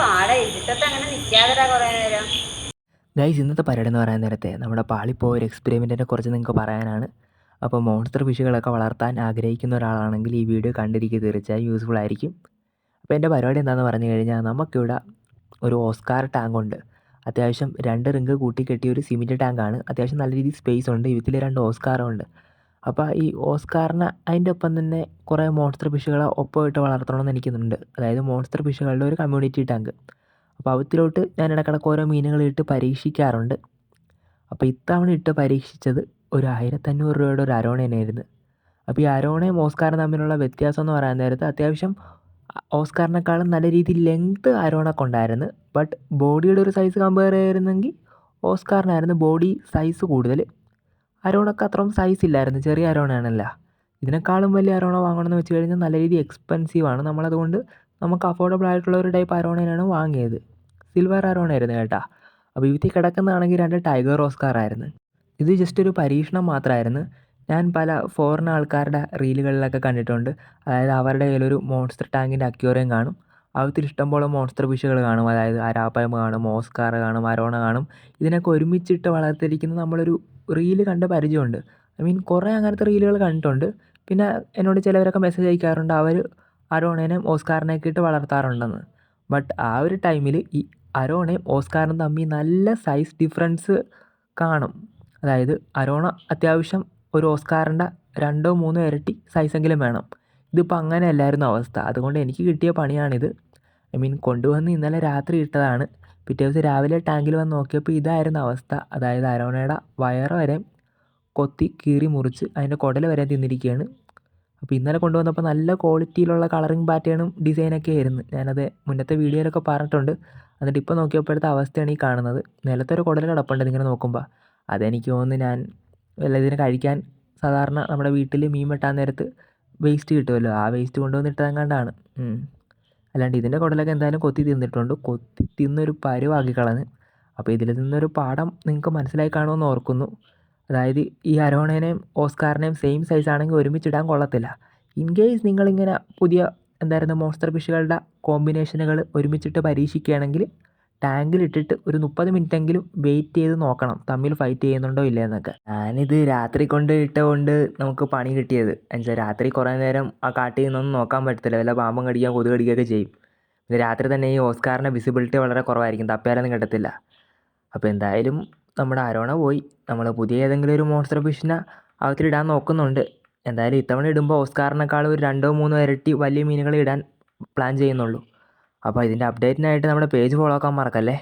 പാടാ ഇരുട്ടത്ത് അങ്ങനെ നിൽക്കാതെടാ കുറേ നേരം. ഗൈസ്, ഇന്നത്തെ പരിപാടി എന്ന് പറയാൻ നേരത്തെ നമ്മുടെ പാളിപ്പോയ ഒരു എക്സ്പെരിമെൻറ്റിനെ കുറിച്ച് നിങ്ങൾക്ക് പറയാനാണ്. അപ്പോൾ മോൺസ്റ്റർ ഫിഷുകളൊക്കെ വളർത്താൻ ആഗ്രഹിക്കുന്ന ഒരാളാണെങ്കിൽ ഈ വീഡിയോ കണ്ടിരിക്കുക, തീർച്ചയായും യൂസ്ഫുൾ ആയിരിക്കും. അപ്പോൾ എൻ്റെ പരിപാടി എന്താണെന്ന് പറഞ്ഞു കഴിഞ്ഞാൽ, നമുക്കിവിടെ ഒരു ഓസ്കാർ ടാങ്കുണ്ട്. അത്യാവശ്യം 2 റിങ്ക് കൂട്ടി കെട്ടിയ ഒരു സിമെൻറ്റ് ടാങ്കാണ്. അത്യാവശ്യം നല്ല രീതിയിൽ സ്പേസ് ഉണ്ട്. ഇതിൽ 2 ഓസ്കാറും ഉണ്ട്. അപ്പോൾ ഈ ഓസ്കാറിന് അതിൻ്റെ ഒപ്പം തന്നെ കുറേ മോൺസ്റ്റർ ഫിഷുകളെ ഒപ്പമായിട്ട് വളർത്തണമെന്ന് എനിക്കുന്നുണ്ട്. അതായത് മോൺസ്റ്റർ ഫിഷുകളുടെ ഒരു കമ്മ്യൂണിറ്റി ടാങ്ക്. അപ്പോൾ അവത്തിലോട്ട് ഞാൻ ഇടക്കിടക്ക് ഓരോ മീനുകളിട്ട് പരീക്ഷിക്കാറുണ്ട്. അപ്പോൾ ഇത്തവണ ഇട്ട് പരീക്ഷിച്ചത് ഒരു 1500 രൂപയുടെ ഒരു അരോണയായിരുന്നു. അപ്പോൾ ഈ അരോണയും ഓസ്കാറും തമ്മിലുള്ള വ്യത്യാസം എന്ന് പറയാൻ നേരത്ത് അത്യാവശ്യം ഓസ്കാറിനേക്കാളും നല്ല രീതിയിൽ ലെങ്ത്ത് അരോണക്ക് ഉണ്ടായിരുന്നു. ബട്ട് ബോഡിയുടെ ഒരു സൈസ് കമ്പയർ ചെയ്യുന്നെങ്കിൽ ഓസ്കാറിനായിരുന്നു ബോഡി സൈസ് കൂടുതൽ. അരോണക്ക് അത്രയും സൈസ് ഇല്ലായിരുന്നു, ചെറിയ അരോണയാണല്ലോ. ഇതിനേക്കാളും വലിയ അരോണ വാങ്ങണമെന്ന് വെച്ച് കഴിഞ്ഞാൽ നല്ല രീതിയിൽ എക്സ്പെൻസീവാണ്. നമ്മളതുകൊണ്ട് നമുക്ക് അഫോർഡബിൾ ആയിട്ടുള്ള ഒരു ടൈപ്പ് അരോണയാണ് വാങ്ങിയത്. സിൽവർ അരോണയായിരുന്നു കേട്ടോ. അപ്പോൾ ഇതിൽ കിടക്കുന്നതാണെങ്കിൽ 2 ടൈഗർ ഓസ്കാറായിരുന്നു. ഇത് ജസ്റ്റ് ഒരു പരീക്ഷണം മാത്രമായിരുന്നു. ഞാൻ പല ഫോറിൻ ആൾക്കാരുടെ റീലുകളിലൊക്കെ കണ്ടിട്ടുണ്ട്. അതായത് അവരുടെ കയ്യിലൊരു മോൺസ്റ്റർ ടാങ്കിൻ്റെ അക്വേറിയം കാണും. അവത്തിൽ ഇഷ്ടംപോലെ മോൺസ്റ്റർ ഫിഷുകൾ കാണും. അതായത് അരാപ്പയമ കാണും, ഓസ്കാർ കാണും, അരോണ കാണും. ഇതിനൊക്കെ ഒരുമിച്ചിട്ട് വളർത്തിയിരിക്കുന്നത് നമ്മളൊരു റീല് കണ്ട് പരിചയമുണ്ട്. ഐ മീൻ കുറേ അങ്ങനത്തെ റീലുകൾ കണ്ടിട്ടുണ്ട്. പിന്നെ എന്നോട് ചിലവരൊക്കെ മെസ്സേജ് അയക്കാറുണ്ട്, അവർ അരോണേനെയും ഓസ്കാറിനെയൊക്കെ ഇട്ട് വളർത്താറുണ്ടെന്ന്. ബട്ട് ആ ഒരു ടൈമിൽ ഈ അരോണയും ഓസ്കാറും തമ്മിൽ നല്ല സൈസ് ഡിഫറൻസ് കാണും. അതായത് അരോണ അത്യാവശ്യം ഒരു ഓസ്കാറിൻ്റെ 2-3 ഇരട്ടി സൈസെങ്കിലും വേണം. ഇതിപ്പോൾ അങ്ങനെയല്ലായിരുന്നു അവസ്ഥ. അതുകൊണ്ട് എനിക്ക് കിട്ടിയ പണിയാണിത്. ഐ മീൻ കൊണ്ടുവന്ന് ഇന്നലെ രാത്രി ഇട്ടതാണ്. പിറ്റേ ദിവസം രാവിലെ ടാങ്കിൽ വന്ന് നോക്കിയപ്പോൾ ഇതായിരുന്നു അവസ്ഥ. അതായത് അരോണയുടെ വയറ് വരെ കൊത്തി കീറി മുറിച്ച് അതിൻ്റെ കുടൽ വരെ തിന്നിരിക്കുകയാണ്. അപ്പോൾ ഇന്നലെ കൊണ്ടുവന്നപ്പോൾ നല്ല ക്വാളിറ്റിയിലുള്ള കളറിങ് പാറ്റേണും ഡിസൈനൊക്കെ ആയിരുന്നു. ഞാനത് മുന്നത്തെ വീഡിയോയിലൊക്കെ പറഞ്ഞിട്ടുണ്ട്. എന്നിട്ട് ഇപ്പോൾ നോക്കിയപ്പോഴത്തെ അവസ്ഥയാണ് ഈ കാണുന്നത്. നിലത്തൊരു കുടൽ കിടപ്പുണ്ട് ഇതിങ്ങനെ നോക്കുമ്പോൾ. അതെനിക്ക് തോന്നുന്നു ഞാൻ വല്ല ഇതിനെ കഴിക്കാൻ സാധാരണ നമ്മുടെ വീട്ടിൽ മീൻ വെട്ടാൻ നേരത്ത് വേസ്റ്റ് കിട്ടുമല്ലോ, ആ വേസ്റ്റ് കൊണ്ടുവന്നിട്ടതെങ്ങാണ്ടാണ്. അല്ലാണ്ട് ഇതിൻ്റെ കുടലൊക്കെ എന്തായാലും കൊത്തി തിന്നിട്ടുണ്ട്. കൊത്തി തിന്നൊരു പരുവാക്കി കളഞ്ഞ്. അപ്പോൾ ഇതിൽ നിന്നൊരു പാഠം നിങ്ങൾക്ക് മനസ്സിലായി കാണുമെന്ന് ഓർക്കുന്നു. അതായത് ഈ അരോണേനെയും ഓസ്കാറിനെയും സെയിം സൈസ് ആണെങ്കിൽ ഒരുമിച്ചിടാൻ കൊള്ളത്തില്ല. ഇൻ കേസ് നിങ്ങളിങ്ങനെ പുതിയ എന്തായിരുന്നു മോൺസ്റ്റർ ഫിഷുകളുടെ കോമ്പിനേഷനുകൾ ഒരുമിച്ചിട്ട് പരീക്ഷിക്കുകയാണെങ്കിൽ ടാങ്കിലിട്ടിട്ട് ഒരു 30 മിനിറ്റെങ്കിലും വെയിറ്റ് ചെയ്ത് നോക്കണം തമ്മിൽ ഫൈറ്റ് ചെയ്യുന്നുണ്ടോ ഇല്ല എന്നൊക്കെ. ഞാനിത് രാത്രി കൊണ്ട് ഇട്ടുകൊണ്ട് നമുക്ക് പണി കിട്ടിയത് എന്നുവെച്ചാൽ രാത്രി കുറേ നേരം ആ കാട്ടിൽ നിന്നൊന്നും നോക്കാൻ പറ്റത്തില്ല. വല്ല പാമ്പം കടിക്കാൻ കൊതു കടിക്കുകയൊക്കെ ചെയ്യും. ഇത് രാത്രി തന്നെ ഈ ഓസ്കാറിൻ്റെ വിസിബിലിറ്റി വളരെ കുറവായിരിക്കും, തപ്പിയാലൊന്നും കിട്ടത്തില്ല. അപ്പോൾ എന്തായാലും നമ്മുടെ അരോണ പോയി. നമ്മൾ പുതിയ ഏതെങ്കിലും ഒരു മോൺസ്റ്റർ ഫിഷിനെ അകത്തിലിടാൻ നോക്കുന്നുണ്ട്. എന്തായാലും ഇത്തവണ ഇടുമ്പോൾ ഓസ്കാറിനേക്കാൾ ഒരു 2-3 ഇരട്ടി വലിയ മീനുകൾ ഇടാൻ പ്ലാൻ ചെയ്യുന്നുള്ളൂ. അപ്പോൾ ഇതിൻ്റെ അപ്ഡേറ്റിനായിട്ട് നമ്മുടെ പേജ് ഫോളോ ആക്കാൻ മറക്കല്ലേ.